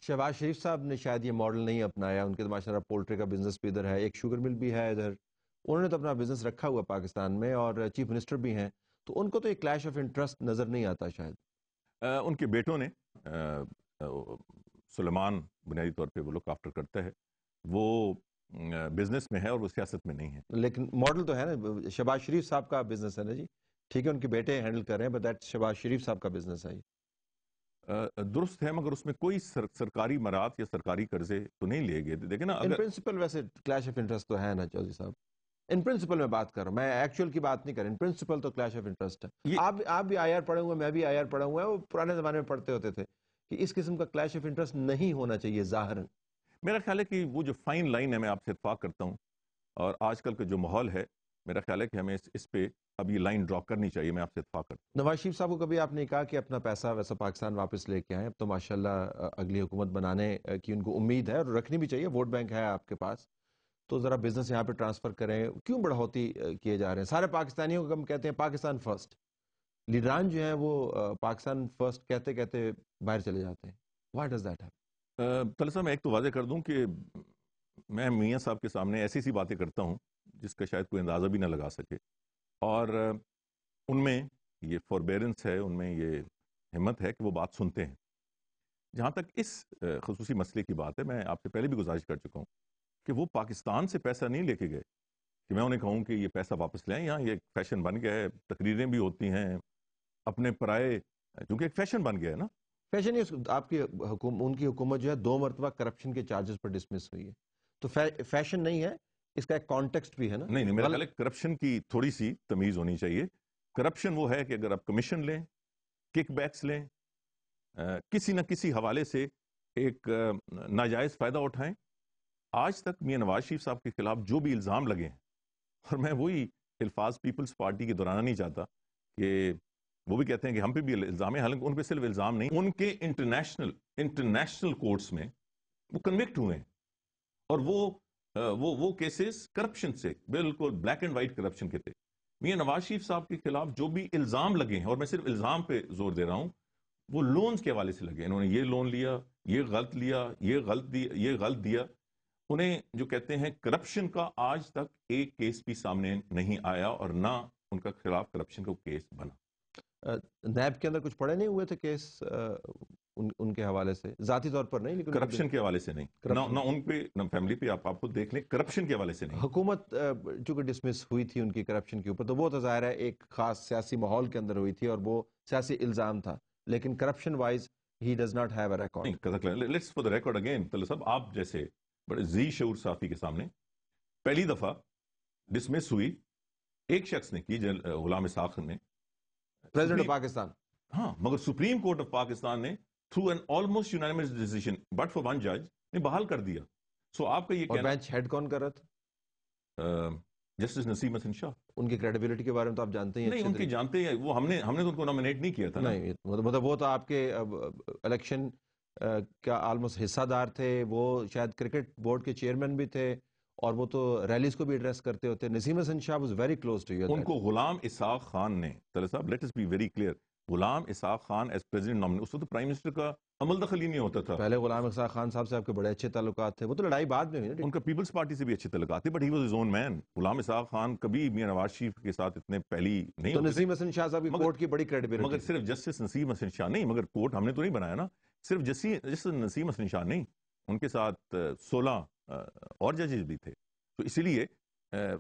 शहबाज शरीफ साहब ने शायद ये मॉडल नहीं अपनाया, उनके तो माशाल्लाह पोल्ट्री का बिजनेस भी इधर है, एक शुगर मिल भी है इधर, उन्होंने तो अपना बिजनेस रखा हुआ पाकिस्तान में और चीफ मिनिस्टर भी हैं, तो उनको तो एक क्लैश ऑफ इंटरेस्ट नजर नहीं आता शायद। उनके बेटों ने सुलेमान बुनियादी तौर पे वो लुक आफ्टर करता है, वो बिजनेस में है और वो सियासत में नहीं है। लेकिन मॉडल तो है ना, शहबाज शरीफ साहब का बिजनेस है ना जी, ठीक है उनके बेटे हैंडल कर रहे हैं, बट दैट शहबाज शरीफ साहब का बिजनेस है ये। दुरुस्त है, मगर उसमें कोई सरकारी मरात या सरकारी कर्जे तो नहीं लिए गए। देखिए ना, इन अगर प्रिंसिपल वैसे क्लैश ऑफ इंटरेस्ट तो है ना चौधरी साहब, इन प्रिंसिपल मैं बात कर रहा हूँ, मैं एक्चुअल की बात नहीं कर रहा, इन प्रिंसिपल तो क्लैश ऑफ इंटरेस्ट है। आप भी आईआर पढ़े हुए, मैं भी आईआर पढ़ा हुआ है, वो पुराने जमाने में पढ़ते होते थे कि इस किस्म का क्लैश ऑफ इंटरेस्ट नहीं होना चाहिए ज़ाहिरन। मेरा ख्याल है कि वो जो फाइन लाइन है, मैं आपसे इत्फाक करता हूँ, और आजकल का जो माहौल है, मेरा ख्याल है कि हमें इस पे अब ये लाइन ड्रॉ करनी चाहिए। मैं आपसे इत्फाक करता हूँ। नवाज शरीफ साहब को कभी आपने कहा कि अपना पैसा वैसा पाकिस्तान वापस लेके आए, अब तो माशाल्लाह अगली हुकूमत बनाने की उनको उम्मीद है और रखनी भी चाहिए, वोट बैंक है आपके पास, तो ज़रा बिजनेस यहाँ पे ट्रांसफ़र करें, क्यों बढ़ोतरी किए जा रहे हैं? सारे पाकिस्तानियों को हम कहते हैं पाकिस्तान फर्स्ट, लीडरान जो हैं वो पाकिस्तान फर्स्ट कहते कहते बाहर चले जाते हैं। Why does that happen? Talat साहब, मैं एक तो वाज़ेह कर दूं कि मैं मियाँ साहब के सामने ऐसी सी बातें करता हूँ जिसका शायद कोई अंदाज़ा भी ना लगा सके, और उनमें ये फॉरबेरेंस है, उनमें ये हिम्मत है कि वो बात सुनते हैं। जहाँ तक इस खसूसी मसले की बात है, मैं आपसे पहले भी गुजारिश कर चुका हूँ कि वो पाकिस्तान से पैसा नहीं लेके गए कि मैं उन्हें कहूँ कि ये पैसा वापस ले आएं। यहाँ ये एक फैशन बन गया है, तकरीरें भी होती हैं अपने पराए, क्योंकि एक फैशन बन गया है ना। फैशन ये आपकी उनकी हुकूमत जो है 2 मरतबा करप्शन के चार्जेस पर डिसमिस हुई है, तो फैशन नहीं है, इसका एक कॉन्टेक्स्ट भी है ना। नहीं, मेरा ख्याल है करप्शन की थोड़ी सी तमीज़ होनी चाहिए। करप्शन वो है कि अगर आप कमीशन लें, किकबैक्स लें, किसी न किसी हवाले से एक नाजायज़ फ़ायदा उठाएं। आज तक मियां नवाज शरीफ साहब के खिलाफ जो भी इल्ज़ाम लगे हैं, और मैं वही अल्फाज पीपल्स पार्टी के दोहराना नहीं चाहता कि वो भी कहते हैं कि हम पे भी इल्ज़ाम है, हालांकि उन पे सिर्फ इल्ज़ाम नहीं, उनके इंटरनेशनल कोर्ट्स में वो कन्विक्ट हुए हैं, और वो केसेस करप्शन से, बिल्कुल ब्लैक एंड व्हाइट करप्शन के थे। मियां नवाज शरीफ साहब के खिलाफ जो भी इल्ज़ाम लगे हैं, और मैं सिर्फ इल्ज़ाम पे जोर दे रहा हूं, वो लोन्स के हवाले से लगे। इन्होंने ये लोन लिया, ये गलत लिया, ये गलत दिया। उन्हें जो कहते हैं करप्शन का आज तक एक केस भी सामने नहीं आया, और ना उनका खिलाफ करप्शन का केस बना। नैब के अंदर कुछ पड़े नहीं हुए थे केस उनके हवाले से, जाती तौर पर नहीं, लेकिन करप्शन के हवाले से नहीं, ना उन पे, ना फैमिली पे, आप खुद देख लें, करप्शन के हवाले से नहीं। हुकूमत चूंकि डिसमिस हुई थी उनकी करप्शन के ऊपर, तो वो तो ज़ाहिर है एक खास सियासी माहौल के अंदर हुई थी और वो सियासी इल्ज़ाम था, लेकिन corruption wise he does not have a record. Let's for the record again, तो सब आप जैसे बड़े जी शऊर साफी के सामने पहली दफा डिसमिस हुई एक शख्स ने की, गुलाम इसाक ने, प्रेसिडेंट ऑफ पाकिस्तान। हाँ, मगर सुप्रीम कोर्ट ऑफ पाकिस्तान ने through an almost unanimous decision but for one जज ने बहाल कर दिया। सो आपका ये और बेंच हेड कौन कर रहा था? जस्टिस नसीम हसन शाह। उनकी क्रेडिबिलिटी के बारे में तो आप जानते ही हैं। नहीं, उनकी जानते हैं, वो हमने तो उनको नॉमिनेट नहीं किया था ना। नहीं, मतलब वो तो आपके इलेक्शन का ऑलमोस्ट हिस्सादार थे, वो शायद क्रिकेट बोर्ड के चेयरमैन भी थे, और वो तो रैलीज को भी एड्रेस करते होते। Naseem Hasan Shah was very close to you. उनको गुलाम इसाक खान ने, तले साहब let us be very clear, Ghulam Ishaq Khan as president nominate, उसको तो प्राइम मिनिस्टर का अमल दखल ही नहीं होता था। पहले गुलाम इसाक खान साहब से आपके बड़े अच्छे ताल्लुकात थे, वो तो लड़ाई बाद में हुई ना। उनका पीपल्स पार्टी से भी अच्छे ताल्लुकात थे, but he was his own man. Ghulam Ishaq Khan कभी मियां नवाज शरीफ के साथ इतने पहली नहीं तो होते थे। नसीम हसन शाह साहब की कोर्ट की बड़ी क्रेडिबिलिटी। मगर सिर्फ जस्टिस नसीम हसन शाह नहीं, मगर कोर्ट हमने तो नहीं बनाया ना, सिर्फ जस्टिस नसीम हसन शाह नहीं, उनके साथ 16 और जजेस भी थे। तो इसीलिए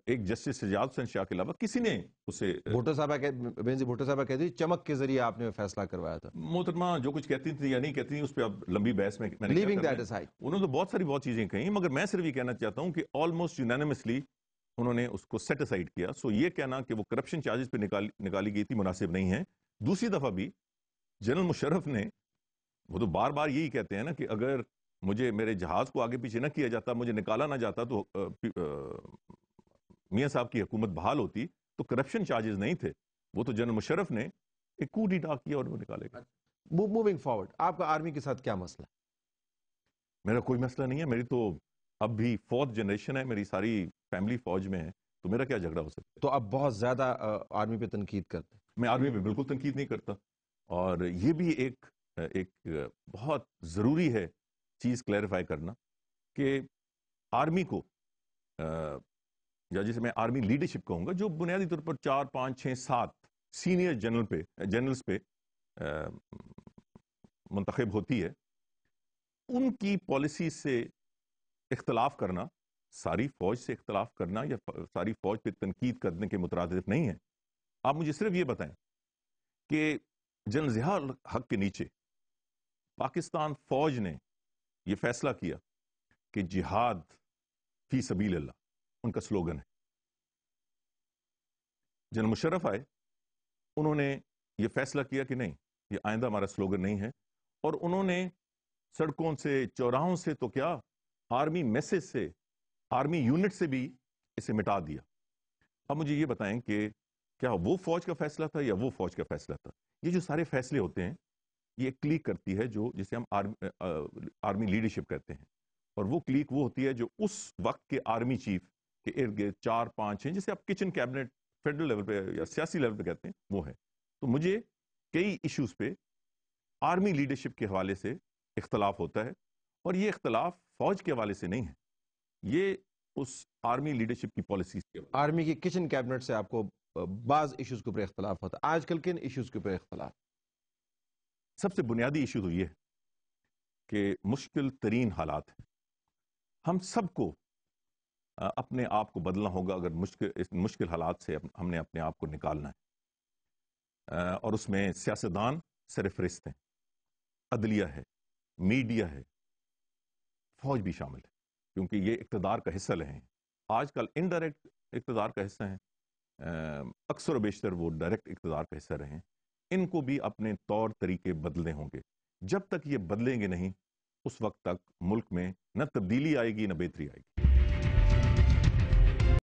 एक जस्टिस सजाद हुसैन शाह के अलावा किसी ने उसे, भुट्टो साहबा कहती चमक के जरिए आपने फैसला करवाया था। मोहतरमा जो कुछ कहती थी या नहीं कहती थी, उस पर अब लंबी बहस में लीविंग दैट असाइड, उन्होंने तो बहुत चीजें कही, मगर मैं सिर्फ ये कहना चाहता हूं कि ऑलमोस्ट यूनानिमसली उन्होंने उसको सेट असाइड किया। सो ये कहना कि वो करप्शन चार्जेस पे निकाली गई थी मुनासिब नहीं है। दूसरी दफा भी जनरल मुशर्रफ ने, वो तो बार बार यही कहते हैं ना कि अगर मुझे मेरे जहाज को आगे पीछे ना किया जाता, मुझे निकाला ना जाता, तो मियां साहब की हुकूमत बहाल होती, तो करप्शन चार्जेस नहीं थे। वो तो जनरल मुशर्रफ ने एक coup d'etat किया और वो निकाले गए। मूविंग फॉरवर्ड, आपका आर्मी के साथ क्या मसला? मेरा कोई मसला नहीं है, मेरी तो अब भी 4th जनरेशन है, मेरी सारी फैमिली फौज में है, तो मेरा क्या झगड़ा हो सकता है? तो अब बहुत ज्यादा आर्मी पे तनकीद करते हैं। मैं आर्मी पे बिल्कुल तनकीद नहीं करता, और ये भी एक बहुत जरूरी है چیز کلیریفائی کرنا کہ آرمی کو یا جسے میں آرمی لیڈرشپ کہوں گا، جو بنیادی طور پر 4 5 6 7 سینئر جنرلز پہ منتخب ہوتی ہے، ان کی پالیسی سے اختلاف کرنا، ساری فوج سے اختلاف کرنا یا ساری فوج پہ تنقید کرنے کے مترادف نہیں ہے۔ آپ مجھے صرف یہ بتائیں کہ جنرل ضیاء الحق کے نیچے پاکستان فوج نے یہ فیصلہ کیا کہ جہاد فی سبیل اللہ ان کا سلوگن ہے۔ جنرل مشرف آئے، انہوں نے یہ فیصلہ کیا کہ نہیں، یہ آئندہ ہمارا سلوگن نہیں ہے، اور انہوں نے سڑکوں سے، چوراہوں سے، تو کیا آرمی میسج سے، آرمی یونٹ سے بھی اسے مٹا دیا۔ اب مجھے یہ بتائیں کہ کیا وہ فوج کا فیصلہ تھا یا وہ فوج کا فیصلہ تھا؟ یہ جو سارے فیصلے ہوتے ہیں، یہ ایک کلیک کرتی ہے جو جسے ہم آرمی لیڈرشپ کہتے ہیں، اور وہ کلیک وہ ہوتی ہے جو اس وقت کے آرمی چیف کے ارد گرد 4 5 ہیں، جسے آپ کچن کیبنٹ فیڈرل لیول پہ یا سیاسی لیول پہ کہتے ہیں، وہ ہے۔ تو مجھے کئی ایشوز پہ آرمی لیڈرشپ کے حوالے سے اختلاف ہوتا ہے، اور یہ اختلاف فوج کے حوالے سے نہیں ہے، یہ اس آرمی لیڈرشپ کی پالیسیز کے حوالے آرمی کی کچن کیبنٹ سے آپ کو بعض ایشوز کے اوپر اختلاف ہوتا ہے۔ آج کل کن ایشوز کے اوپر اختلاف؟ سب سے بنیادی ایشو تو یہ ہے کہ مشکل ترین حالات ہیں، ہم سب کو اپنے آپ کو بدلنا ہوگا اگر اس مشکل حالات سے ہم نے اپنے آپ کو نکالنا ہے، اور اس میں سیاستدان سرفہرست ہیں، عدلیہ ہے، میڈیا ہے، فوج بھی شامل ہے، کیونکہ یہ اقتدار کا حصہ رہے ہیں۔ آج کل انڈائریکٹ اقتدار کا حصہ ہیں، اکثر و بیشتر وہ ڈائریکٹ اقتدار کا حصہ رہے ہیں۔ ان کو بھی اپنے طور طریقے بدلنے ہوں گے۔ جب تک یہ بدلیں گے نہیں، اس وقت تک ملک میں نہ تبدیلی آئے گی نہ بہتری آئے گی۔